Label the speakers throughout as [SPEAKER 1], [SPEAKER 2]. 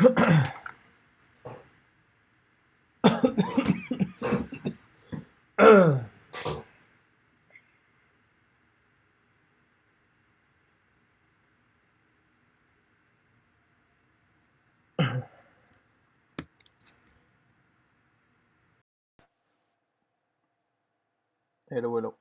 [SPEAKER 1] Hello, hello.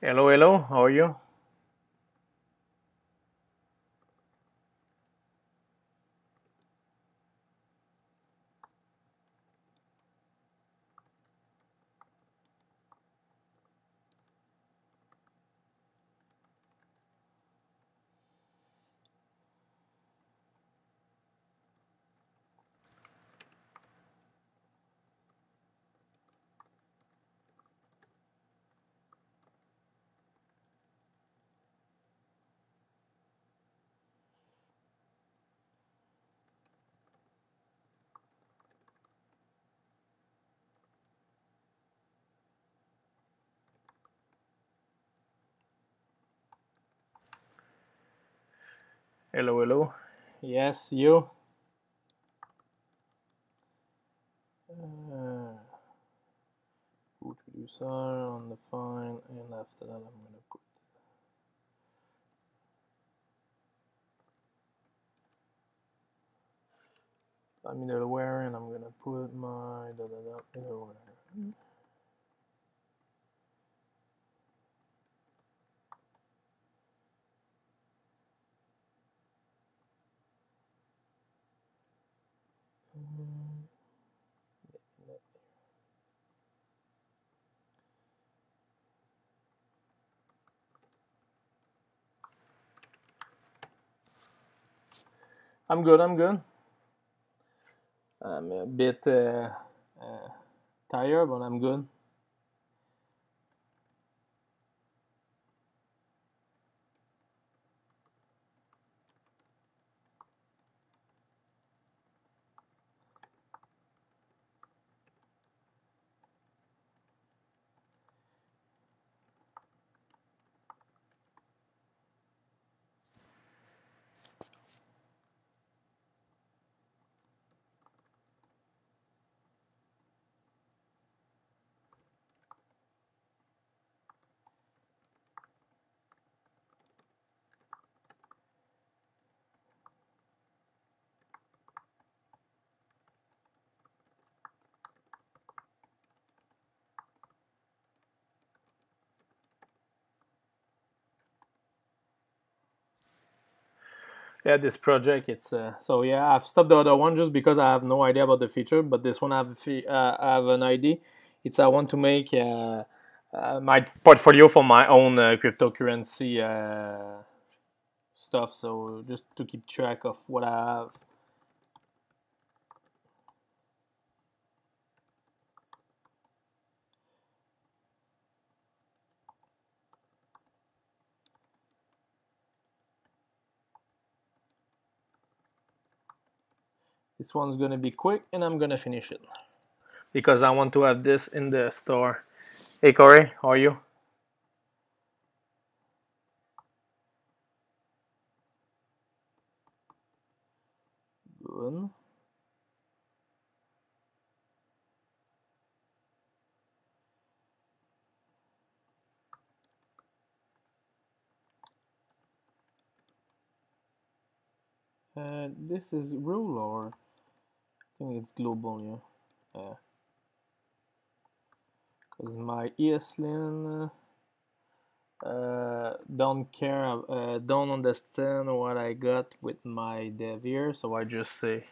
[SPEAKER 1] Hello, hello. How are you? Hello, hello. Yes, you. Put reducer on the file, and after that, I'm gonna put. Middleware, and I'm gonna put my middleware. I'm good. I'm good. I'm a bit tired, but I'm good. Yeah, this project, it's so yeah. I've stopped the other one just because I have no idea about the feature. But this one, I have an idea. It's I want to make my portfolio for my own cryptocurrency stuff. So just to keep track of what I have. This one's gonna be quick, and I'm gonna finish it because I want to have this in the store. Hey Corey, how are you? Good. This is rule or I think it's global, yeah. Because my ESLin don't care, don't understand what I got with my dev here, so I just say.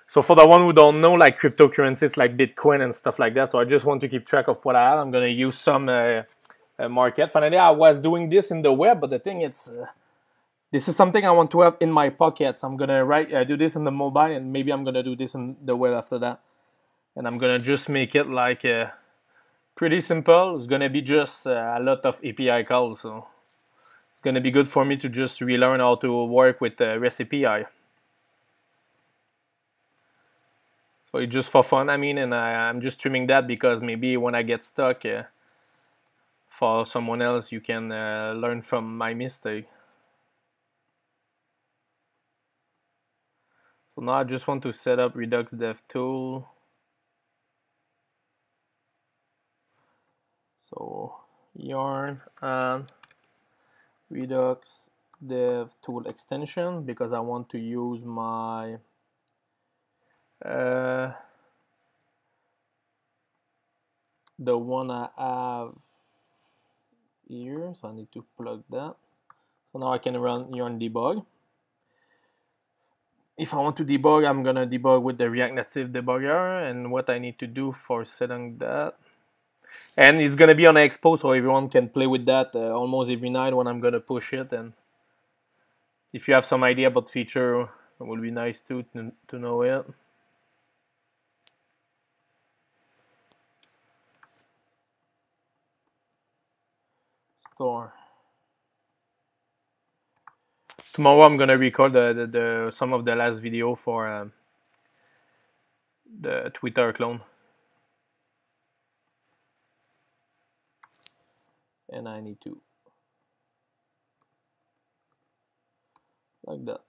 [SPEAKER 1] So for the one who don't know, like cryptocurrencies like Bitcoin and stuff like that, so I just want to keep track of what I have. I'm gonna use some market. Finally, I was doing this in the web, but the thing it's this is something I want to have in my pockets. I'm gonna do this in the mobile, and maybe I'm gonna do this in the web after that. And I'm gonna just make it like pretty simple. It's gonna be just a lot of API calls, so it's gonna be good for me to just relearn how to work with REST API. So it's just for fun, I mean, and I'm just streaming that because maybe when I get stuck, for someone else, you can learn from my mistake. So now I just want to set up Redux Dev Tool. So yarn and Redux Dev Tool extension because I want to use my the one I have here, so I need to plug that. So now I can run yarn debug. If I want to debug, I'm gonna debug with the React Native debugger, and what I need to do for setting that. And it's gonna be on Expo, so everyone can play with that almost every night when I'm gonna push it. And if you have some idea about feature, it will be nice too to know it. Store. Tomorrow I'm gonna record the some of the last video for the Twitter clone. And I need to like that.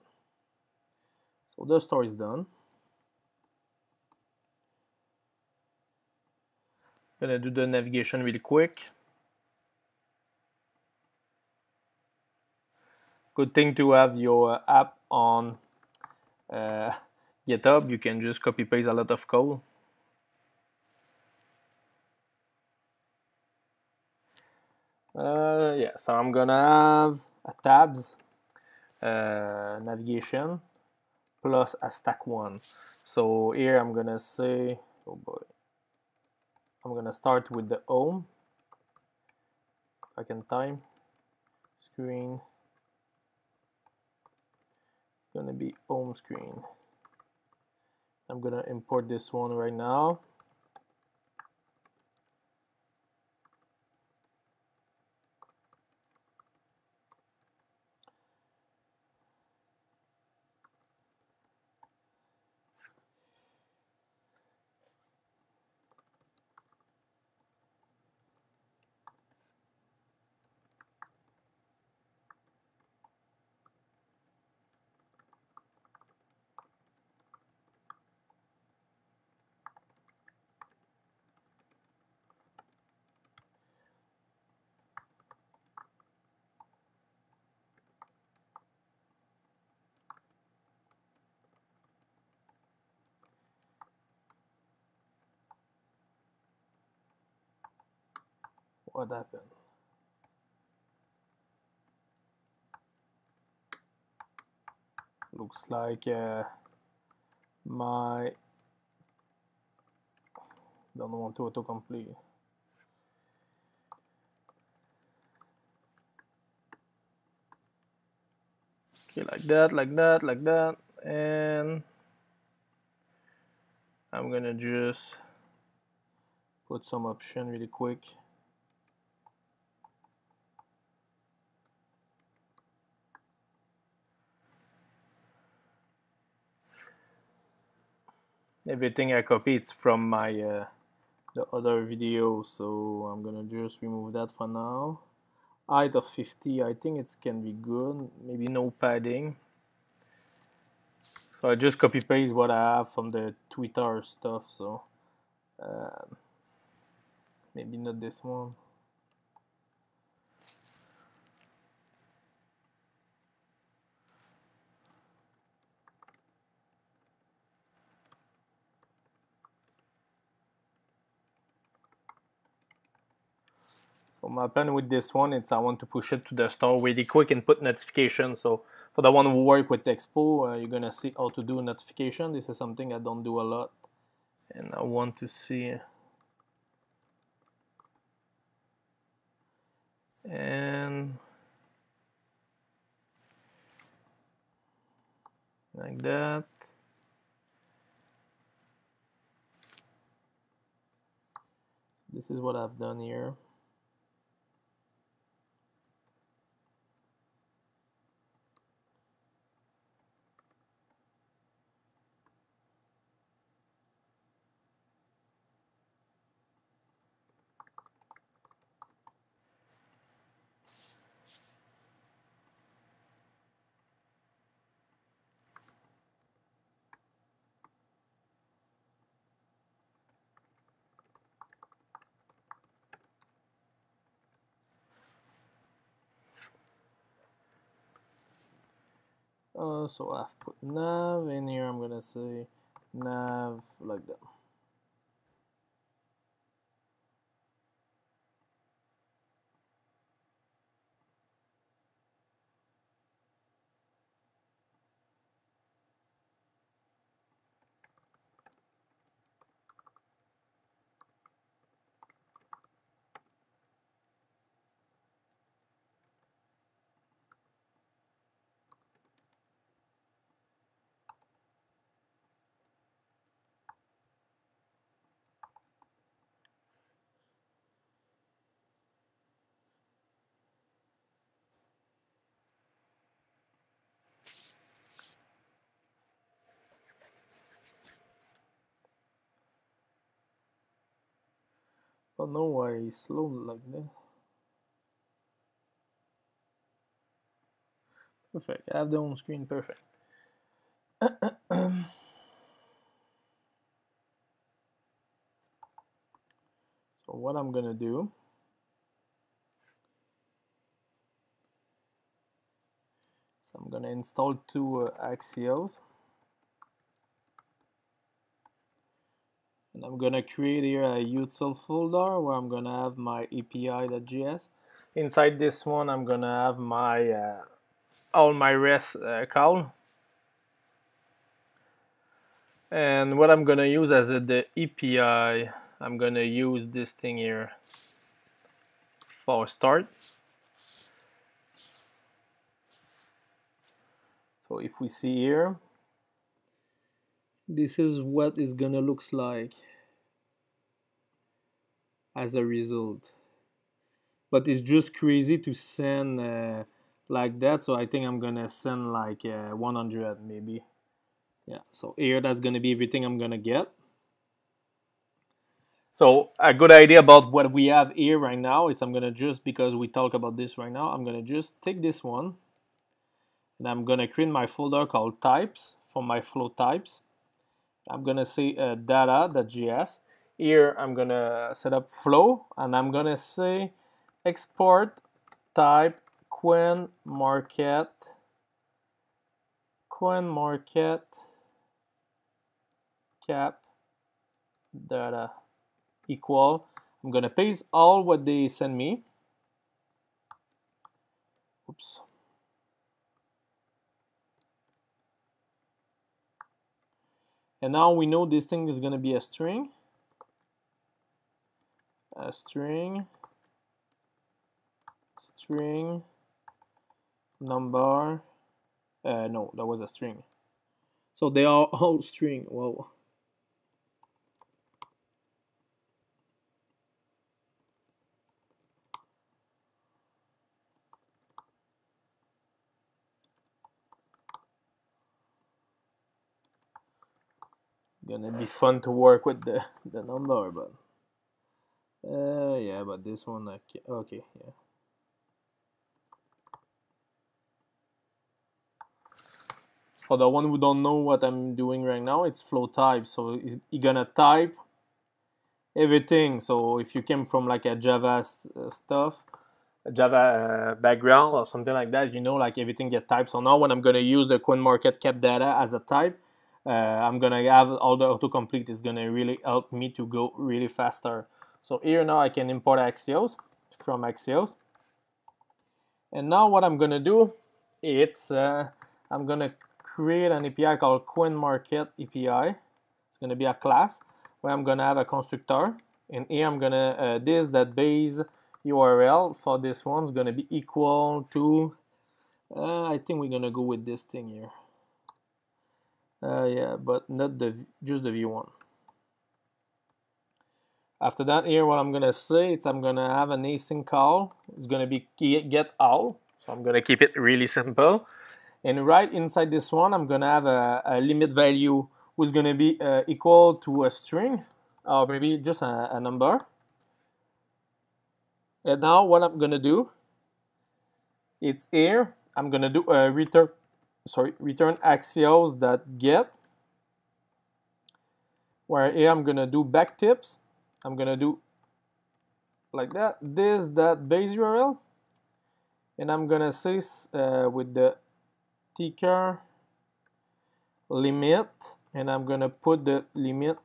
[SPEAKER 1] So the store is done. Gonna do the navigation really quick. Good thing to have your app on GitHub. You can just copy paste a lot of code. Yeah, so I'm gonna have a tabs navigation plus a stack one. So here I'm gonna say, oh boy, I'm gonna start with the home. If I can time screen, gonna be home screen. I'm gonna import this one right now. What happened? Looks like my don't want to autocomplete. Okay, like that, like that, like that, and I'm gonna just put some option really quick. Everything I copy it's from my the other video, so I'm gonna just remove that for now. Height of 50, I think it can be good. Maybe no padding. So I just copy paste what I have from the Twitter stuff. So maybe not this one. So my plan with this one is I want to push it to the store really quick and put notifications. So for the one who work with Expo, you're gonna see how to do notification. This is something I don't do a lot, and I want to see. And like that. This is what I've done here. So I've put nav in here. I'm gonna say nav like that. I don't know why it's slow like that. Perfect. I have the home screen. Perfect. So what I'm gonna do, so I'm gonna install two Axios, and I'm gonna create here a util folder where I'm gonna have my API.js. Inside this one, I'm gonna have my all my REST call. And what I'm gonna use as the API, I'm gonna use this thing here for start. So if we see here, this is what it's gonna looks like as a result. But it's just crazy to send like that, so I think I'm gonna send like 100 maybe. Yeah, so here that's gonna be everything I'm gonna get. So a good idea about what we have here right now is I'm gonna just, because we talk about this right now, I'm gonna just take this one and I'm gonna create my folder called types for my flow types. I'm gonna say data.js. Here I'm gonna set up flow and I'm gonna say export type coin market cap data equal. I'm gonna paste all what they send me. Oops. And now we know this thing is gonna be a string number. No, that was a string. So they are all string. Whoa. Gonna be fun to work with the number, but yeah, but this one okay, yeah. For the one who don't know what I'm doing right now, it's flow type, so you're gonna type everything. So if you came from like a Java stuff, a Java background or something like that, you know, like everything get typed. So now when I'm gonna use the CoinMarketCap data as a type, I'm gonna have all the autocomplete is gonna really help me to go really faster. So here now I can import Axios from Axios, and now what I'm gonna do, it's I'm gonna create an API called CoinMarket API. It's gonna be a class where I'm gonna have a constructor, and here I'm gonna this that base URL for this one's gonna be equal to I think we're gonna go with this thing here. Yeah, but not just the v1. After that, here what I'm gonna say is I'm gonna have an async call. It's gonna be get all. So I'm gonna keep it really simple. And right inside this one, I'm gonna have a limit value who's gonna be equal to a string, or maybe just a number. And now what I'm gonna do, it's here. I'm gonna do a return Axios that get, where here I'm gonna do backtips. I'm gonna do like that. This that base URL, and I'm gonna say with the ticker limit, and I'm gonna put the limit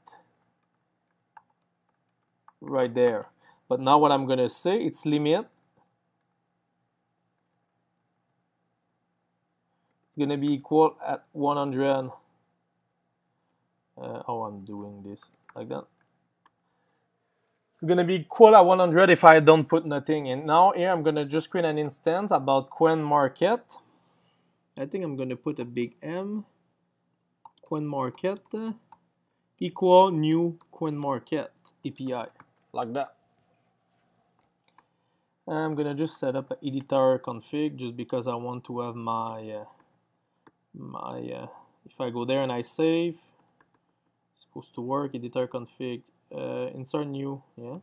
[SPEAKER 1] right there. But now what I'm gonna say, it's limit. It's gonna be equal at 100. Oh, I'm doing this like that. It's gonna be equal at 100 if I don't put nothing. And now here I'm gonna just create an instance about CoinMarket. I think I'm gonna put a big M. CoinMarket equal new CoinMarket API, like that. I'm gonna just set up an editor config just because I want to have my if I go there and I save, it's supposed to work. Editor config, insert new, yeah.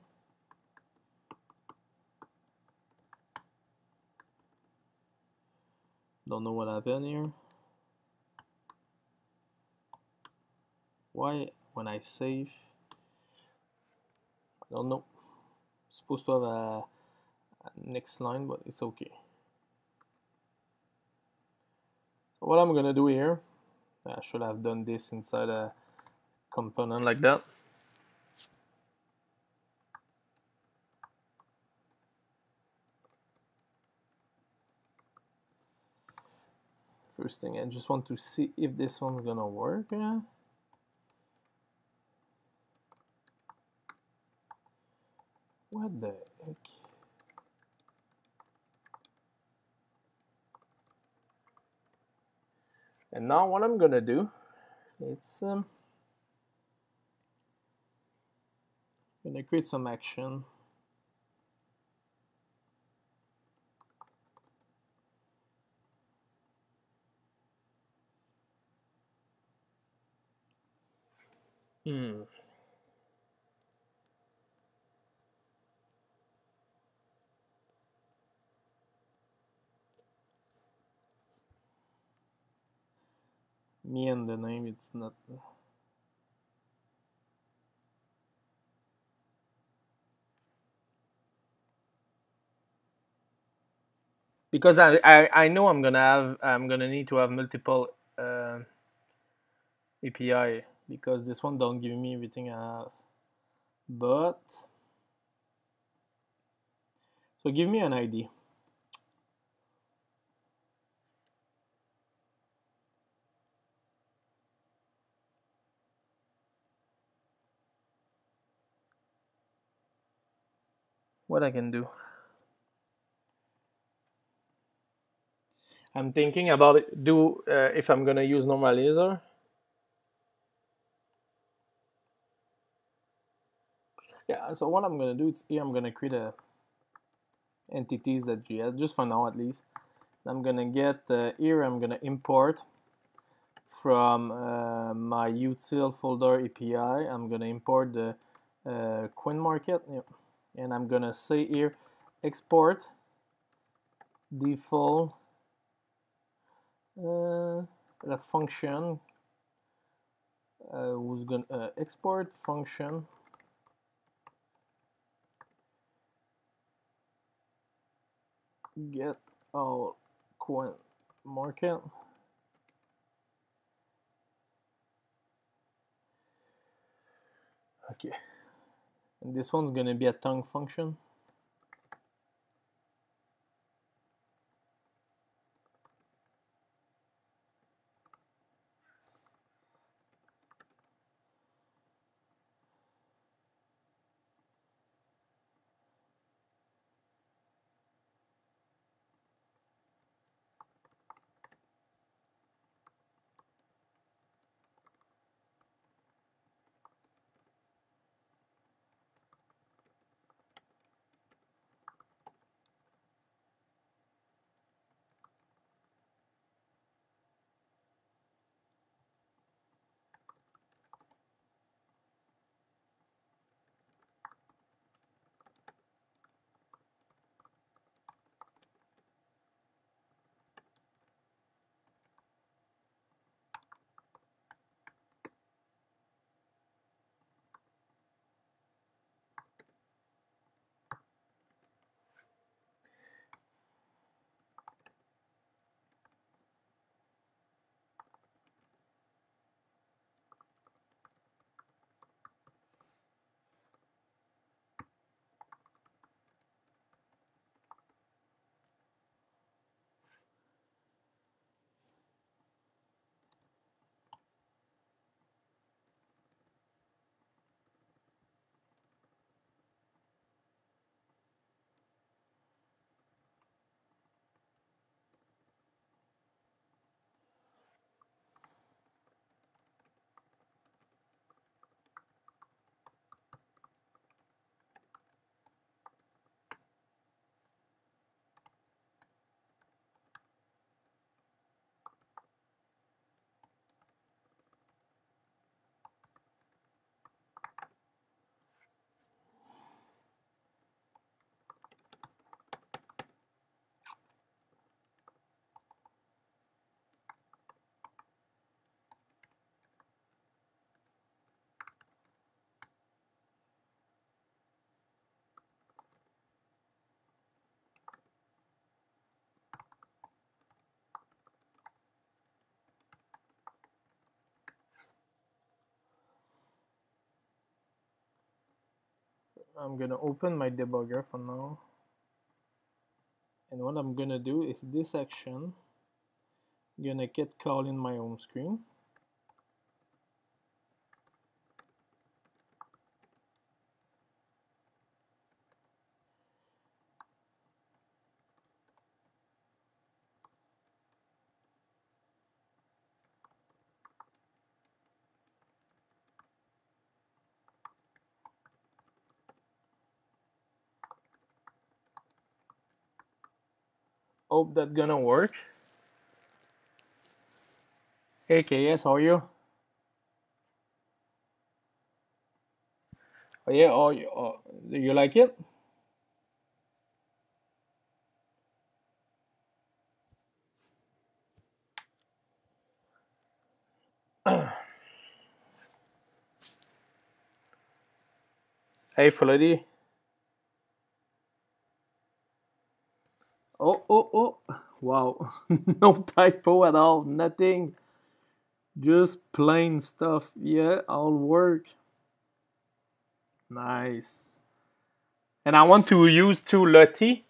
[SPEAKER 1] Don't know what happened here. Why when I save, I don't know. It's supposed to have a next line, but it's okay. So what I'm gonna do here, I should have done this inside a component like that. First thing, I just want to see if this one's gonna work. What the heck? And now what I'm gonna do, it's gonna create some action. Hmm. Me and the name, it's not. Because I know I'm gonna need to have multiple API, because this one don't give me everything I have. But so give me an ID. What I can do. I'm thinking about it. If I'm gonna use normalizer. Yeah. So what I'm gonna do is here I'm gonna create a entities.js just for now at least. I'm gonna get here. I'm gonna import from my util folder API. I'm gonna import the coin market, and I'm gonna say here export default a function who's gonna export function get all coin market. Okay, and this one's gonna be a tongue function. I'm gonna open my debugger for now, and what I'm gonna do is this action gonna get called in my home screen. Hope that's gonna work. Hey KS, how are you? Oh yeah, do you like it? Hey Floody. Oh. Wow. No typo at all. Nothing. Just plain stuff. Yeah, all work. Nice. And I want to use too Lottie.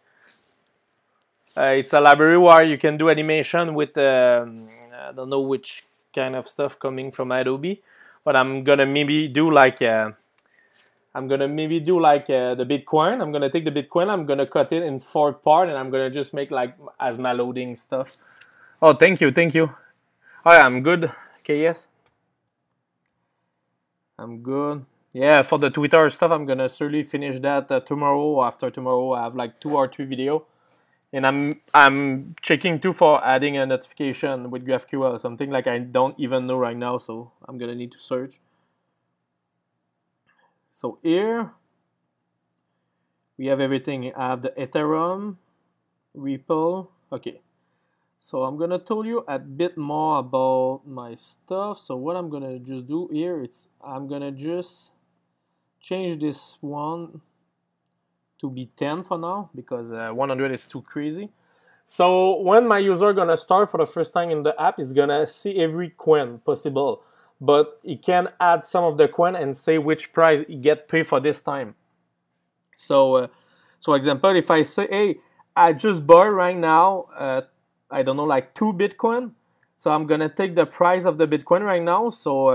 [SPEAKER 1] It's a library where you can do animation with I don't know which kind of stuff coming from Adobe, but I'm gonna maybe do like the Bitcoin. I'm gonna take the Bitcoin. I'm gonna cut it in 4 parts, and I'm gonna just make like as my loading stuff. Oh, thank you, thank you. Oh, yeah, I'm good. Okay, yes, I'm good. Yeah, for the Twitter stuff, I'm gonna surely finish that tomorrow or after tomorrow. I have like 2 or 3 video, and I'm checking too for adding a notification with GraphQL, something like I don't even know right now. So I'm gonna need to search. So here we have everything. I have the Ethereum, Ripple. Okay. So I'm gonna tell you a bit more about my stuff. So what I'm gonna just do here, I'm gonna just change this one to be 10 for now because 100 is too crazy. So when my user gonna start for the first time in the app, he's gonna see every coin possible, but he can add some of the coin and say which price he get paid for this time. So example, if I say, hey, I just bought right now, I don't know, like 2 Bitcoin. So I'm gonna take the price of the Bitcoin right now, so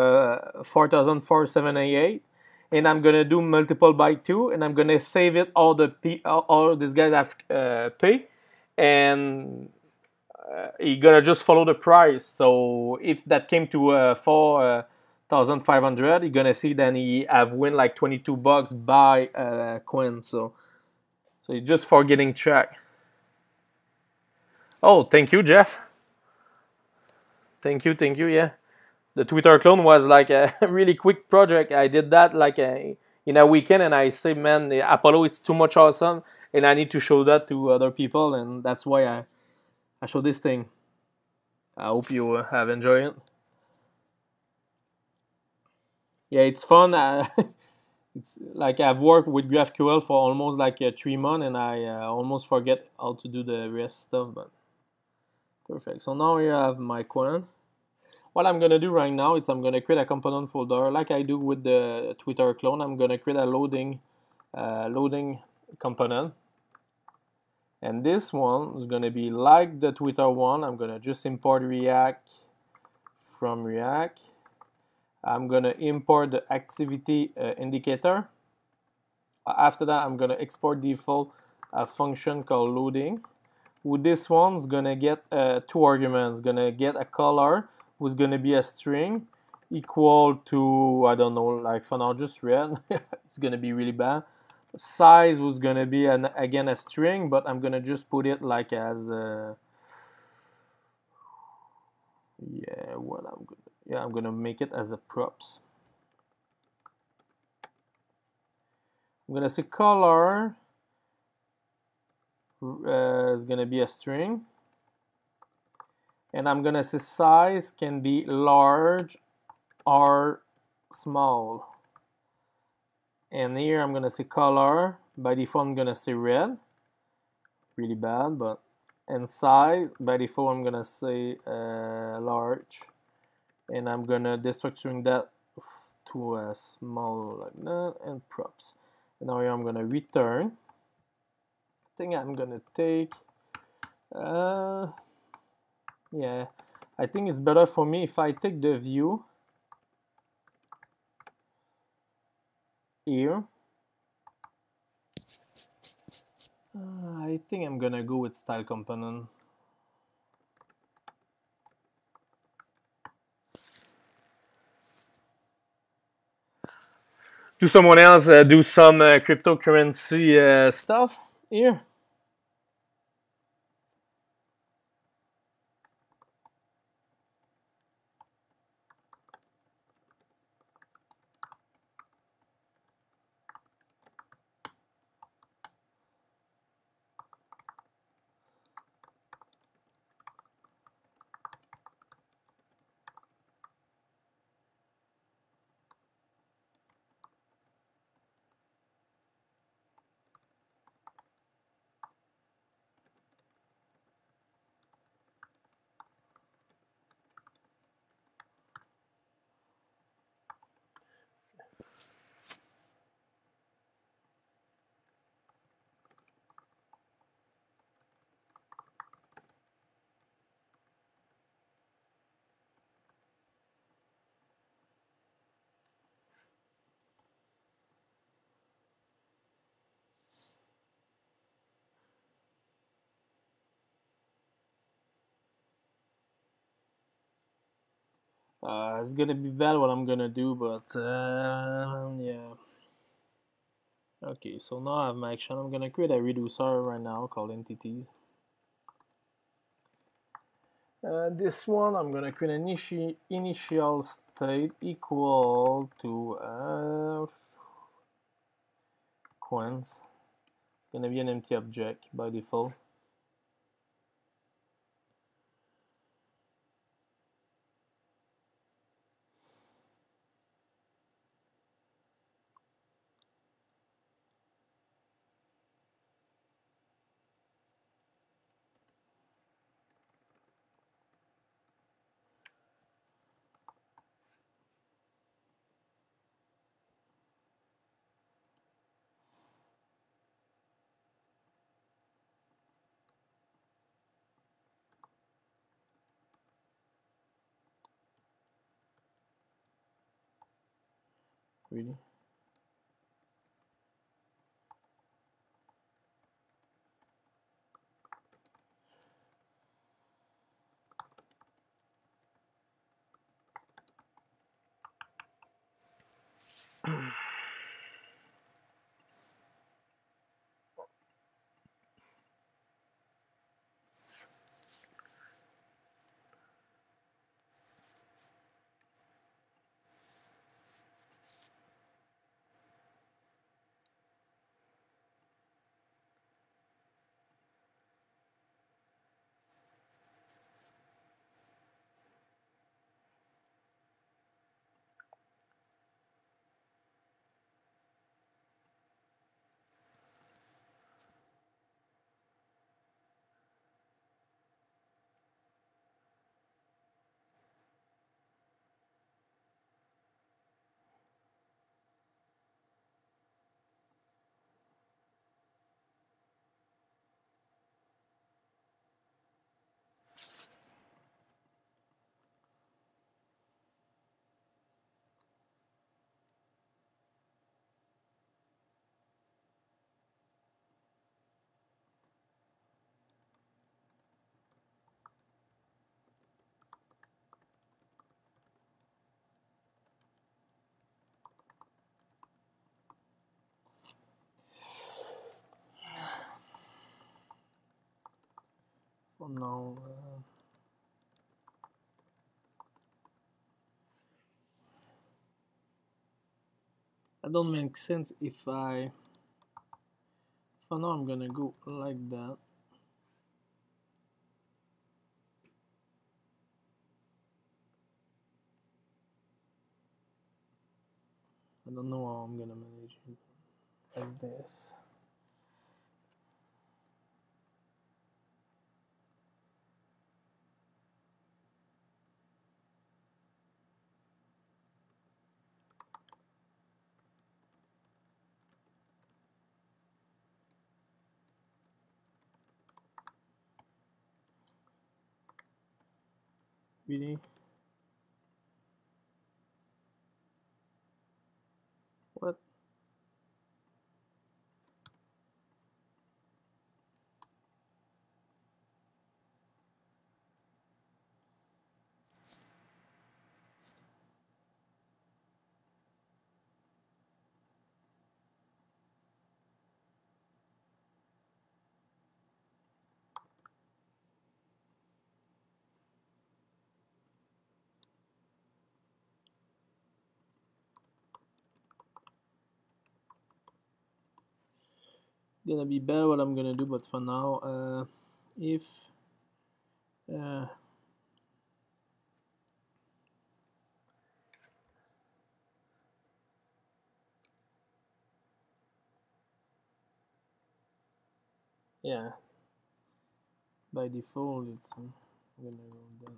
[SPEAKER 1] 4,478, and I'm gonna do multiple by 2, and I'm gonna save it all these guys have pay, and you're gonna just follow the price. So if that came to 4,500, you're gonna see then he have win like $22 by coin. So it's just for getting track. Oh, thank you, Jeff. Thank you. Yeah, the Twitter clone was like a really quick project. I did that like in a weekend, and I say, man, the Apollo is too much awesome, and I need to show that to other people, and that's why I show this thing. I hope you have enjoyed it. Yeah, it's fun. It's like I've worked with GraphQL for almost like 3 months, and I almost forget how to do the rest stuff, but perfect. So now here I have my coin. What I'm gonna do right now is I'm gonna create a component folder like I do with the Twitter clone. I'm gonna create a loading component, and this one is gonna be like the Twitter one. I'm gonna just import React from React. I'm gonna import the activity indicator. After that, I'm gonna export default a function called loading. With this one, it's gonna get 2 arguments. Gonna get a color, who's gonna be a string equal to, I don't know, like for now just red. It's gonna be really bad. Size was gonna be again a string, but I'm gonna just put it like as I'm gonna make it as a props. I'm gonna say color is gonna be a string, and I'm gonna say size can be large or small. And here I'm gonna say color. By default, I'm gonna say red. Really bad, but and size by default I'm gonna say large, and I'm gonna destructuring that to a small like that, and props. And now here I'm gonna return. I think I'm gonna take yeah, I think it's better for me if I take the view here. I think I'm gonna go with style component. Do someone else do some cryptocurrency stuff here? It's gonna be bad what I'm gonna do, but yeah. Okay, so now I have my action. I'm gonna create a reducer right now called entities. This one I'm gonna create an initial state equal to coins. It's gonna be an empty object by default. Really. For now, that don't make sense if I. For now, I'm gonna go like that. I don't know how I'm gonna manage it like this. Really? What? Gonna be bad what I'm gonna do, but for now, if uh, yeah, by default it's I'm gonna go down.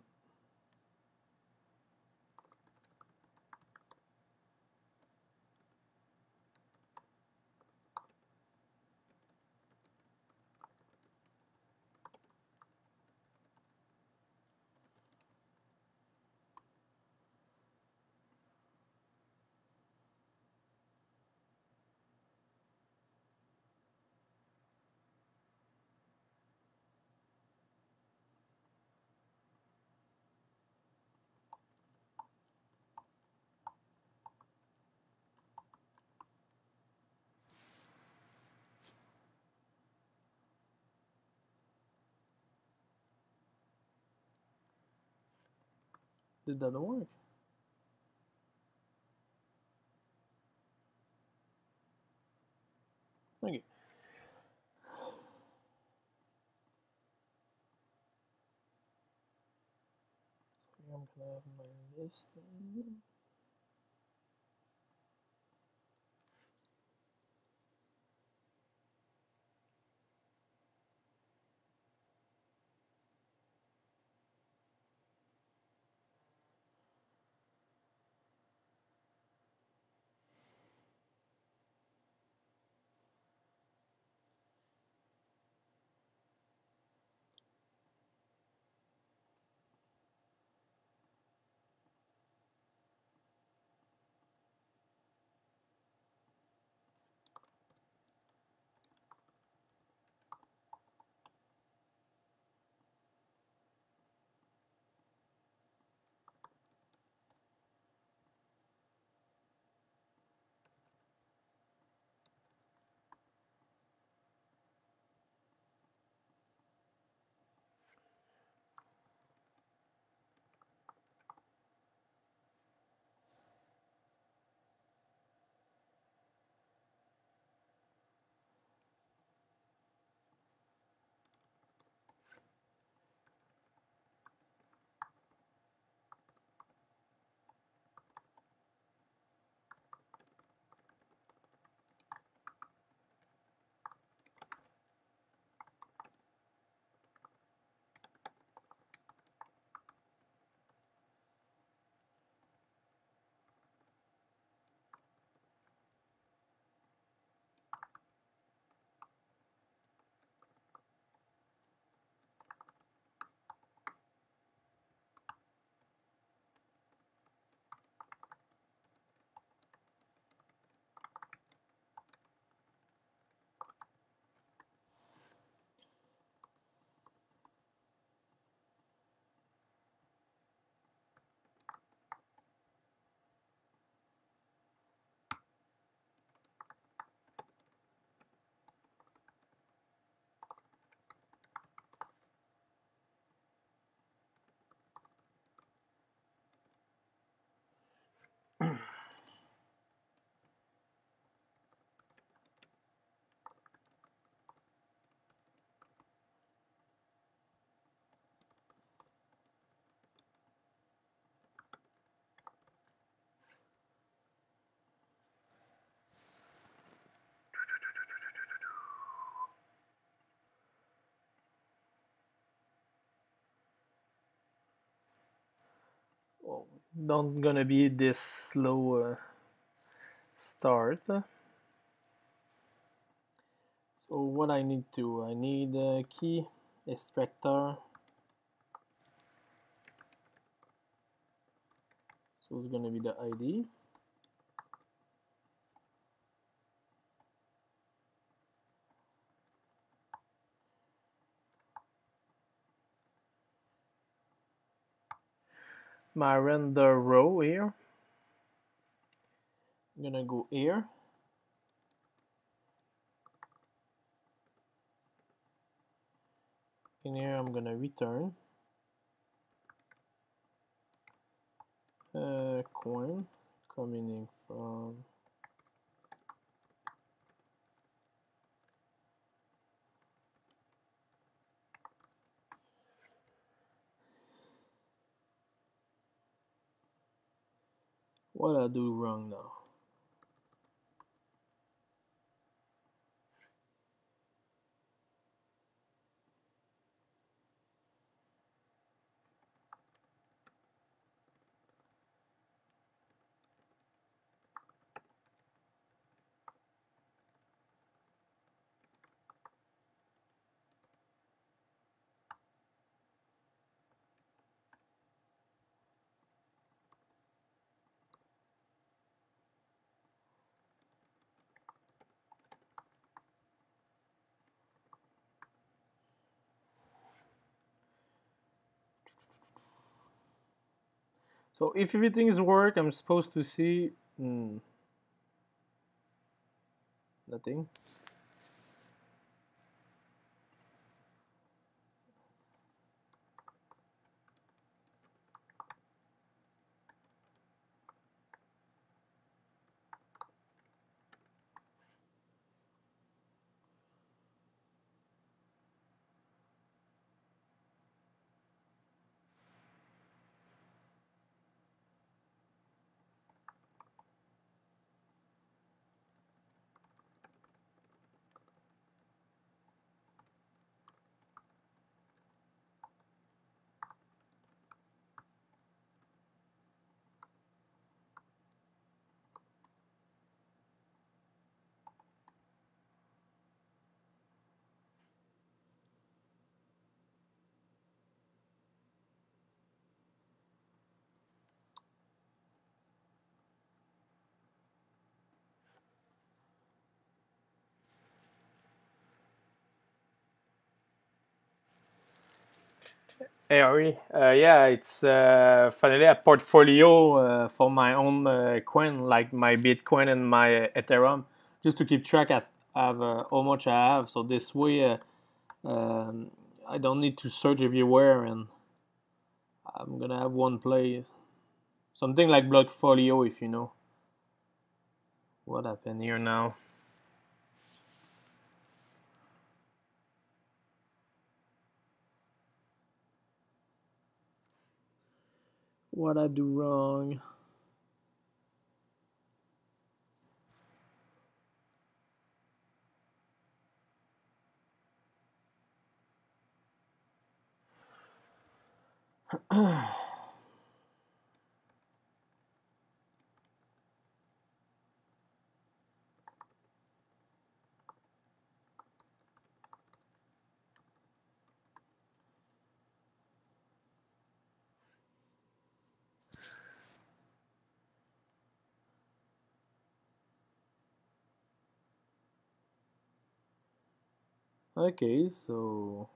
[SPEAKER 1] Did that work? Okay. So I'm gonna have my list. Oh, not gonna be this slow start. So what I need a key extractor. So it's gonna be the ID. My render row here. I'm gonna go here. In here I'm gonna return a coin coming in from what I do wrong now. So if everything is work, I'm supposed to see nothing. Ari, yeah, it's finally a portfolio for my own coin, like my Bitcoin and my Ethereum, just to keep track of how much I have. So this way, I don't need to search everywhere, and I'm gonna have one place. Something like Blockfolio, if you know. What happened here now? What I do wrong? Okay, so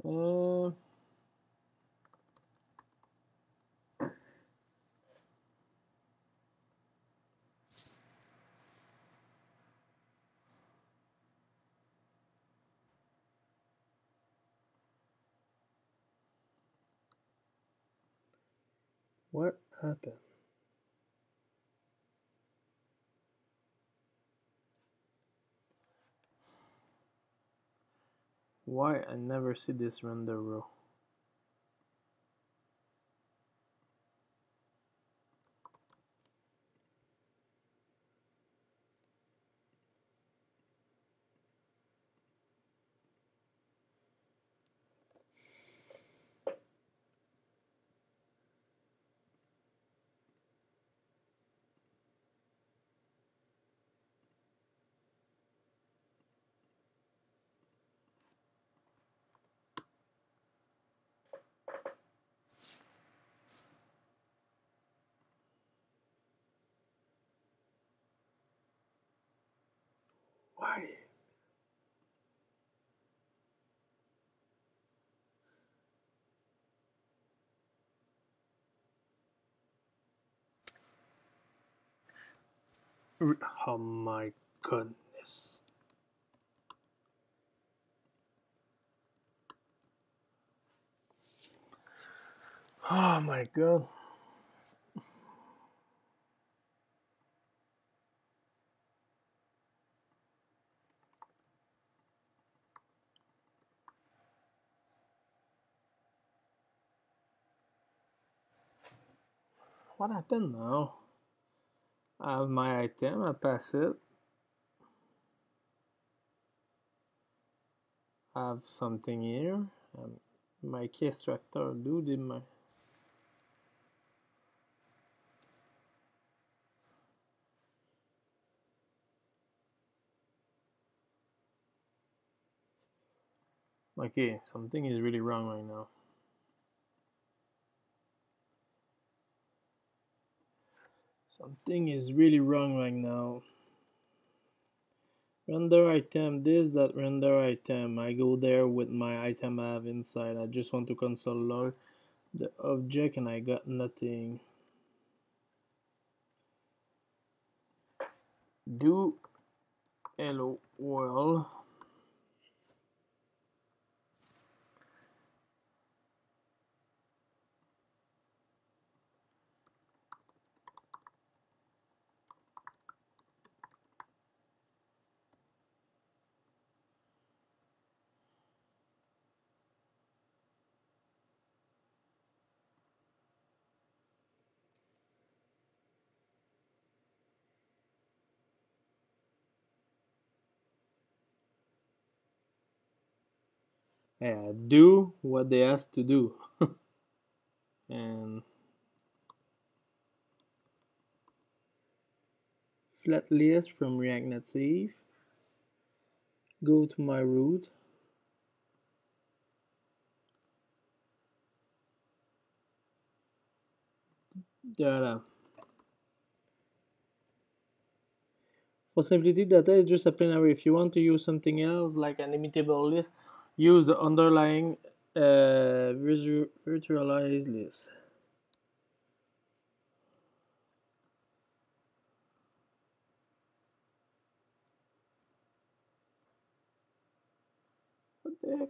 [SPEAKER 1] uh, what happened? Why I never see this render row? Why? Oh my goodness. Oh my god. What happened now? I have my item, I pass it. I have something here. My key extractor do did my okay, something is really wrong right now. Something is really wrong right now. Render item, this, that render item. I go there with my item I have inside. I just want to console log the object and I got nothing. Do hello world. Yeah, do what they asked to do. And flat list from React Native. Go to my root. data. For simplicity, data is just a plain array. If you want to use something else, like an immutable list, use the underlying virtualized list. What the heck?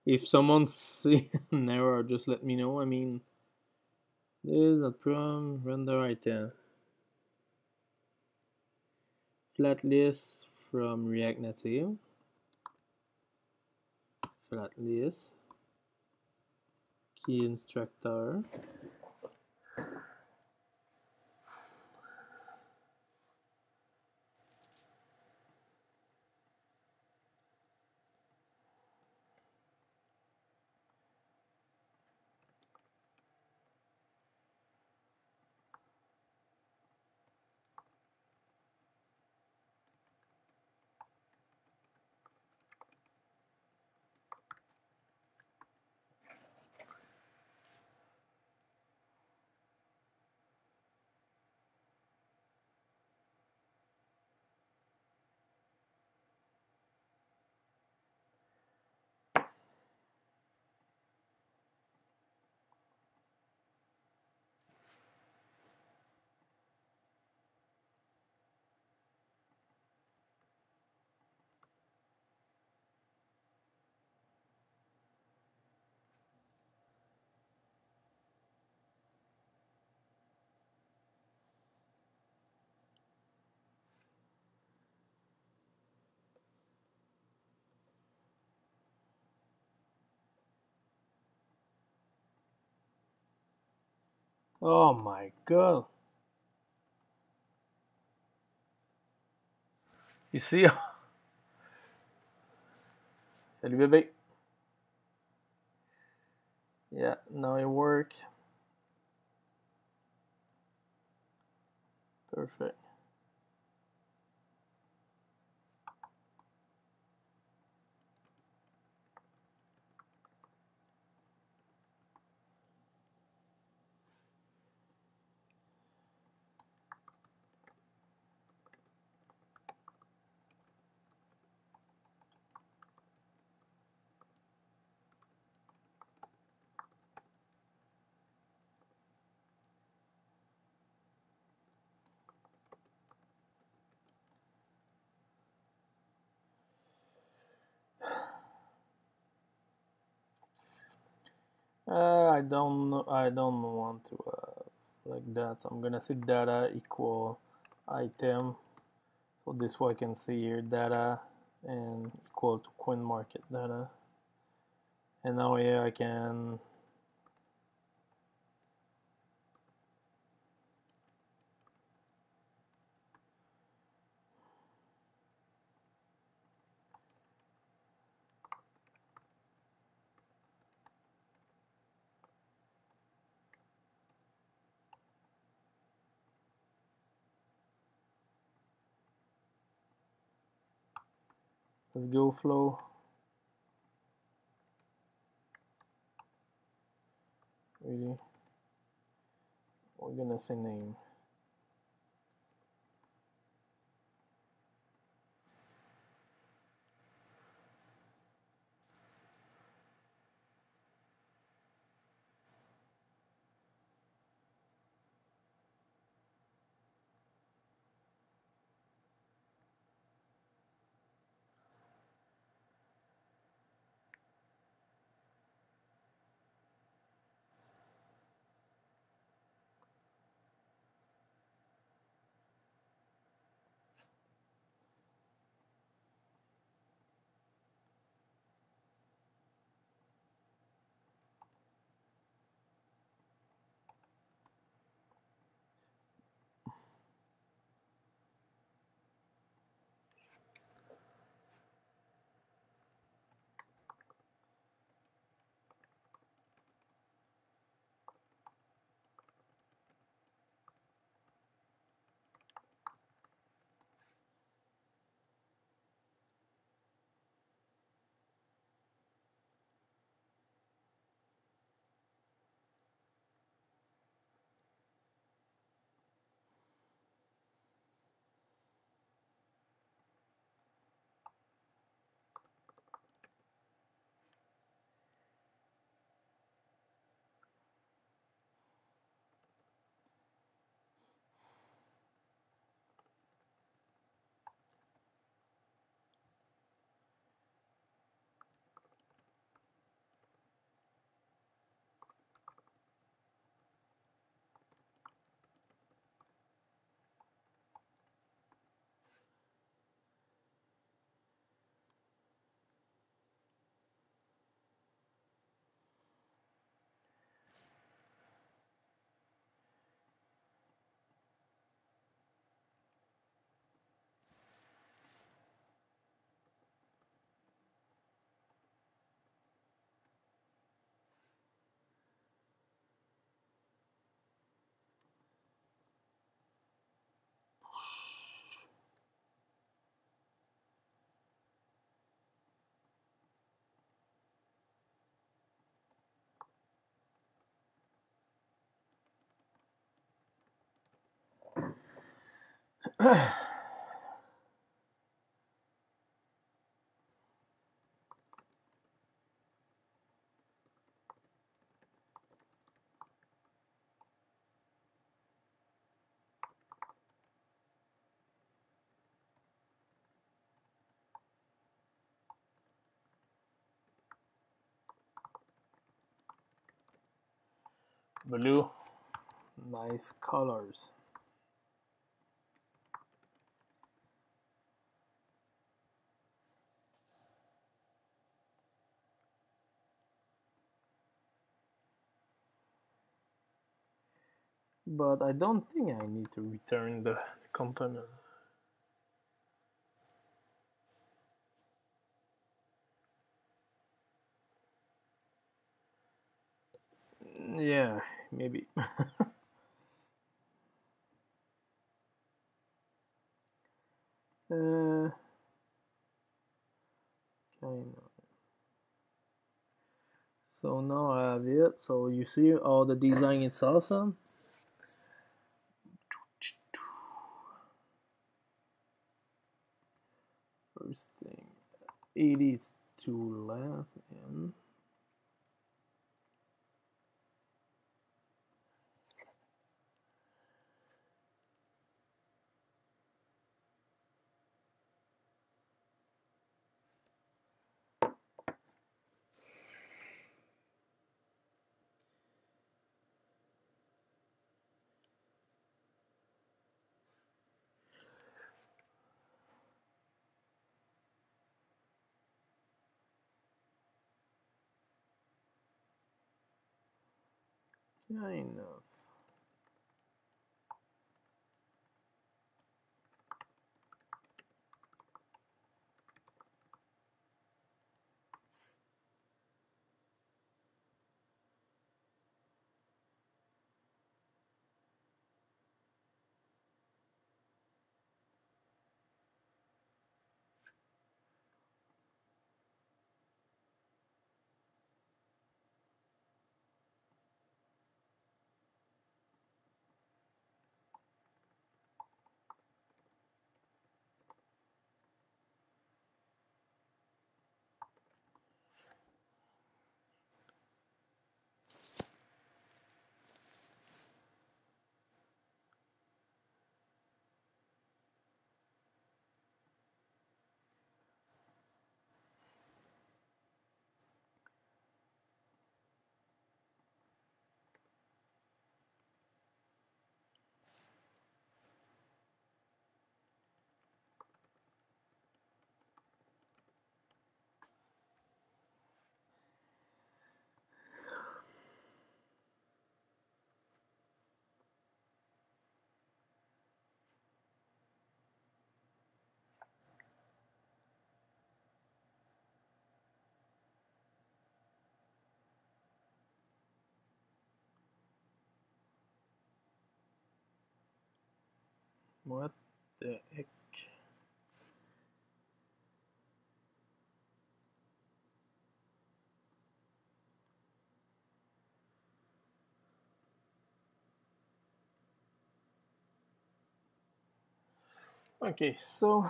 [SPEAKER 1] If someone's seeing an error, just let me know. I mean, there's a problem, render item. Flat list from React Native. Flat list. Key instructor. Oh my god. You see? Salut bébé. Yeah, now it works. Perfect. I don't know. I don't want to like that. So I'm gonna say data equal item. So this way I can see here data and equal to coin market data. And now here I can let's go flow. Really, we're gonna say name. Blue, nice colors. But I don't think I need to return the component. Yeah, maybe. Kind of. So now I have it. So you see all the design, it's awesome. First thing, 80 is too less. And kind of. What the heck? Okay, so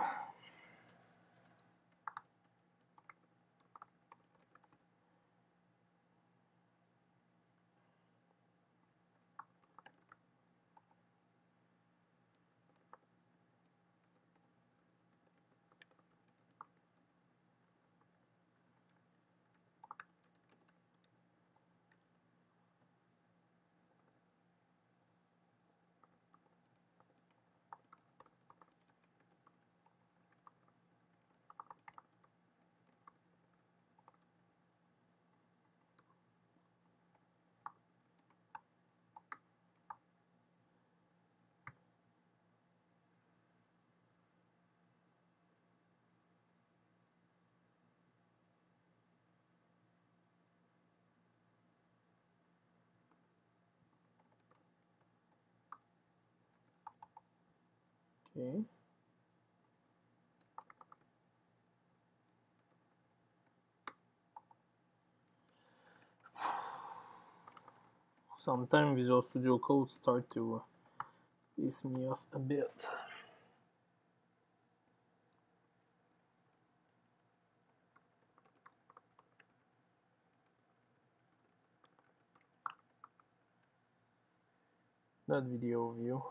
[SPEAKER 1] okay. Sometimes Visual Studio Code start to piss me off a bit. not video view.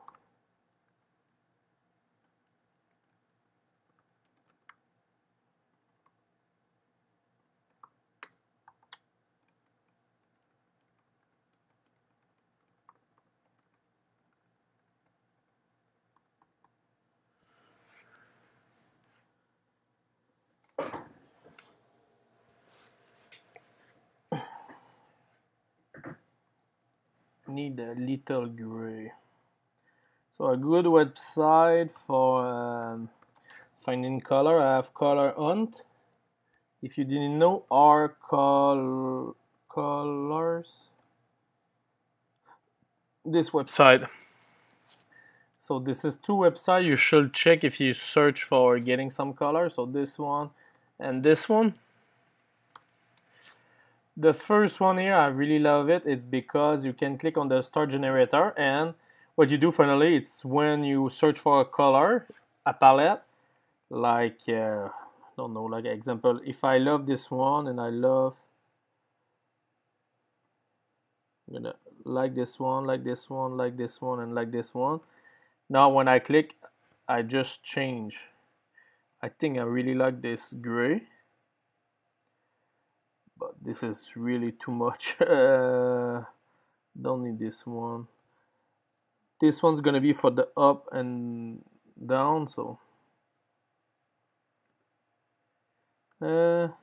[SPEAKER 1] Need a little gray. So a good website for finding color. I have Color Hunt. If you didn't know, are colors. This website. So this is two websites you should check if you search for getting some color. So this one and this one. The first one here, I really love it. It's because you can click on the star generator, and what you do finally, it's when you search for a color, a palette, like, I don't know, like example, if I love this one and I'm gonna like this one, like this one, like this one, and like this one. Now when I click, I just change. I think I really like this gray. But this is really too much. Don't need this one. This one's gonna be for the up and down, so no.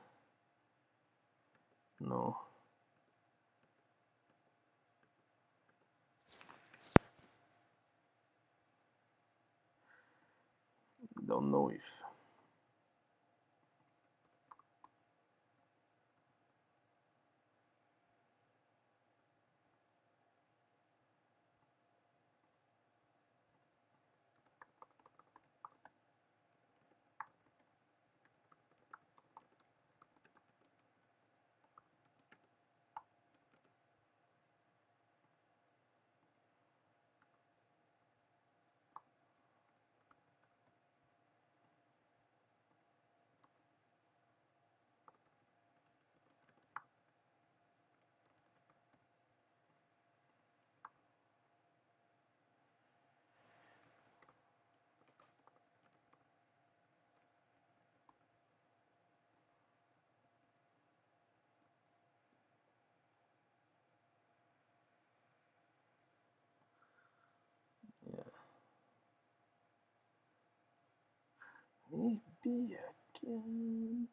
[SPEAKER 1] Don't know if maybe I can.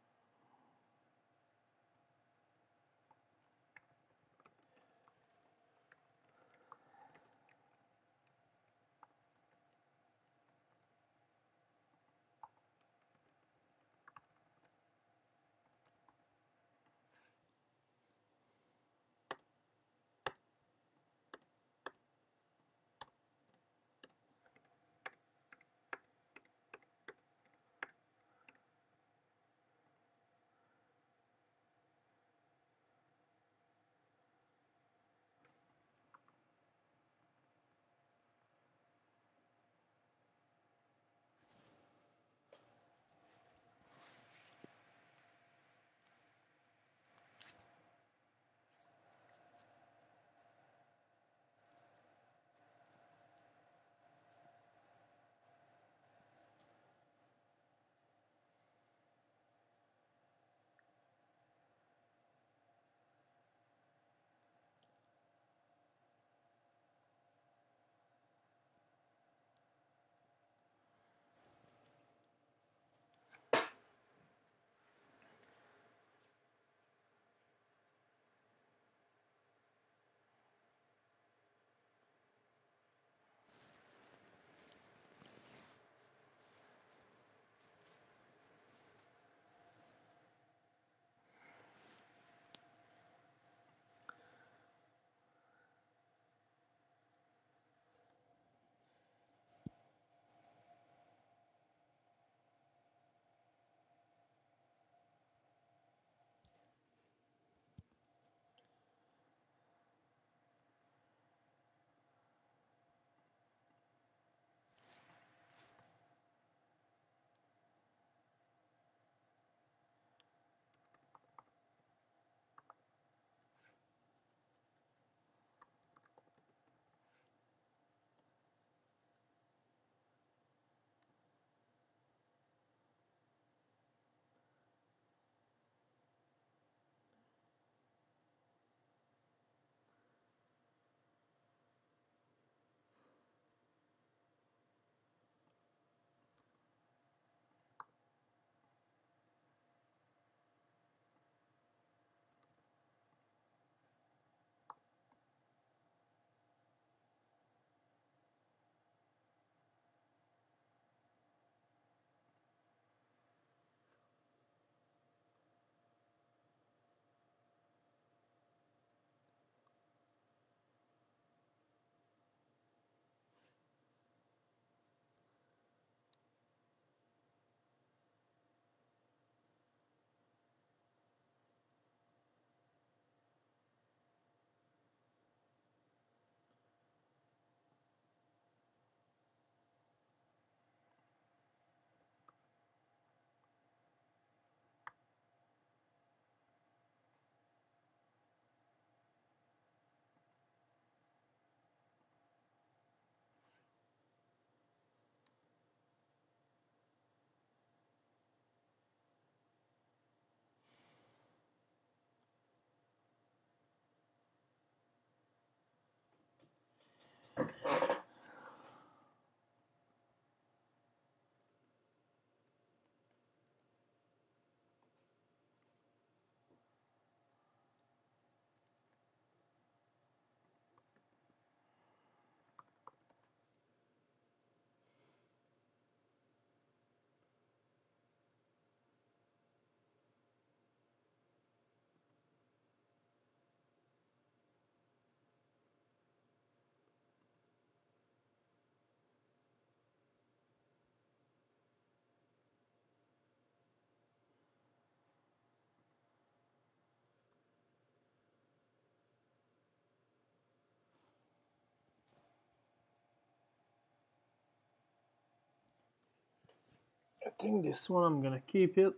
[SPEAKER 1] think this one I'm gonna keep it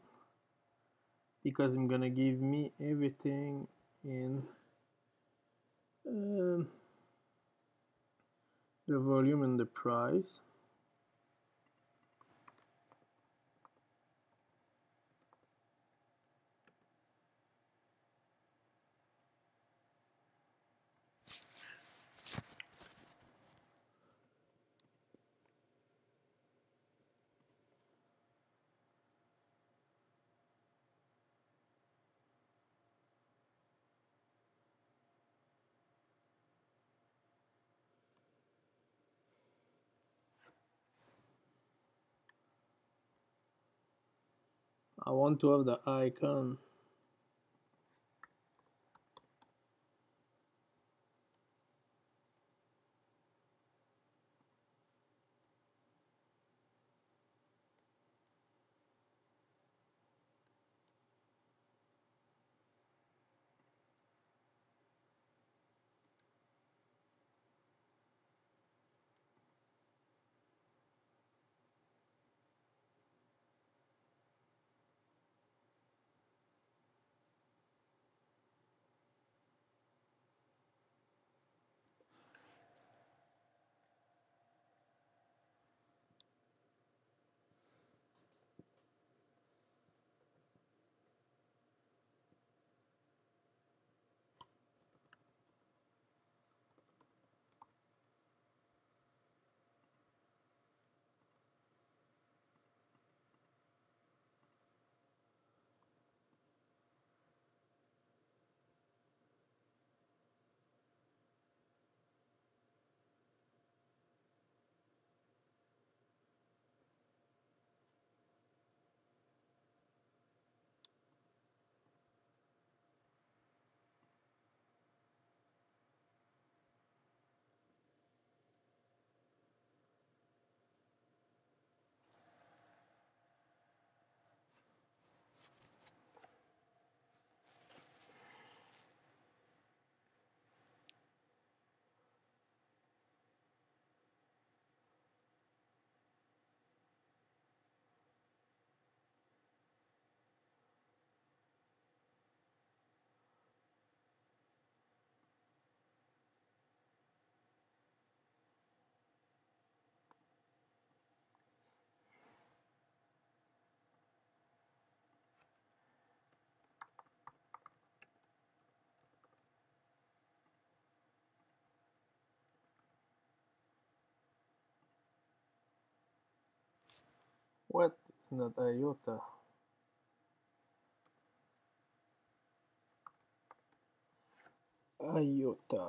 [SPEAKER 1] because I'm gonna give me everything in um, the volume and the price. I want to have the icon. What? It's not iota. Iota.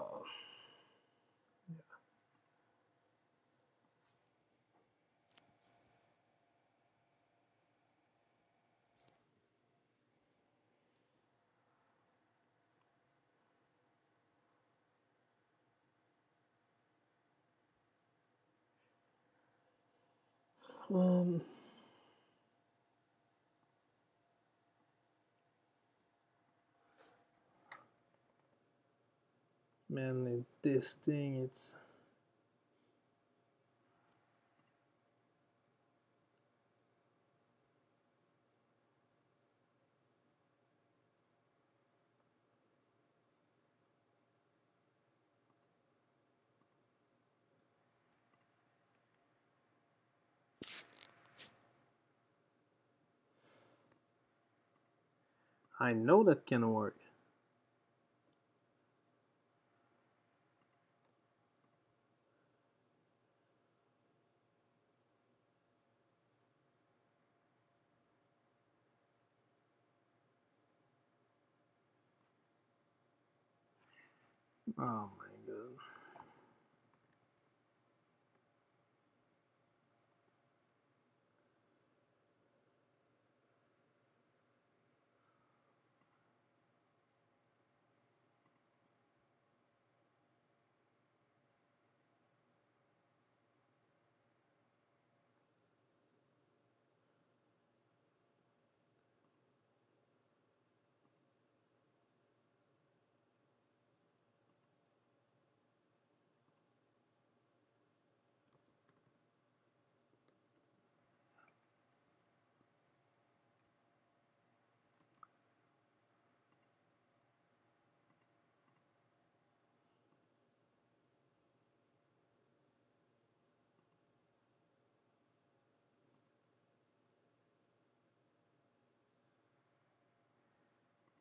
[SPEAKER 1] Um, Man, this thing, it's I know that can work. Oh my god.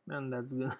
[SPEAKER 1] Man, that's good.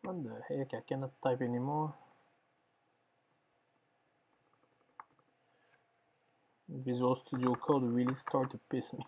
[SPEAKER 1] What the heck? I cannot type anymore. Visual Studio Code really start to piss me.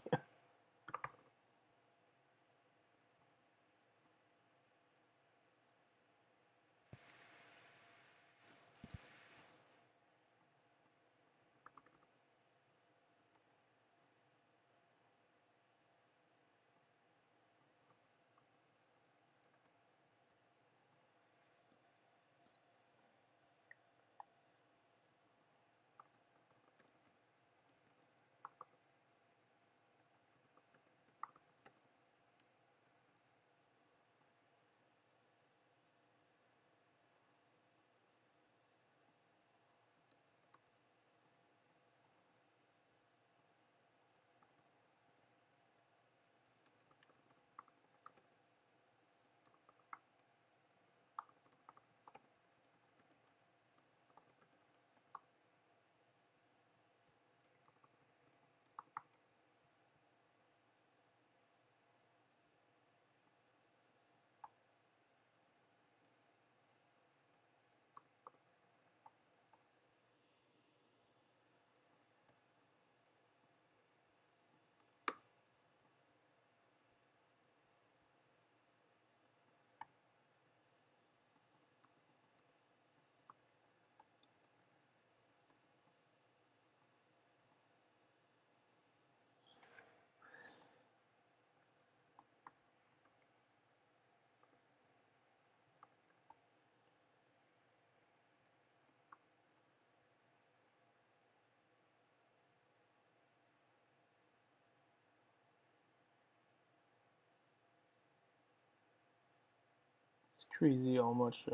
[SPEAKER 1] It's crazy how much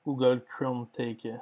[SPEAKER 1] Google Chrome take. Yeah.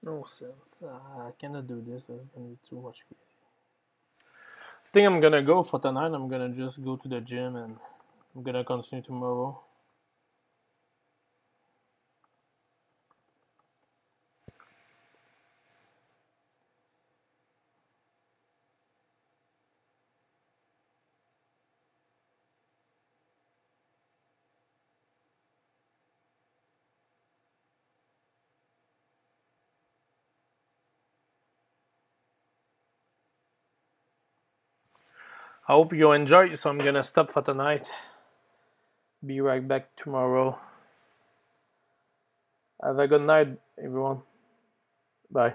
[SPEAKER 1] No sense. I cannot do this. That's gonna be too much crazy. I think I'm gonna go for tonight. I'm gonna just go to the gym and I'm gonna continue tomorrow. I hope you enjoy. So I'm gonna stop for tonight. Be right back tomorrow. Have a good night, everyone. Bye.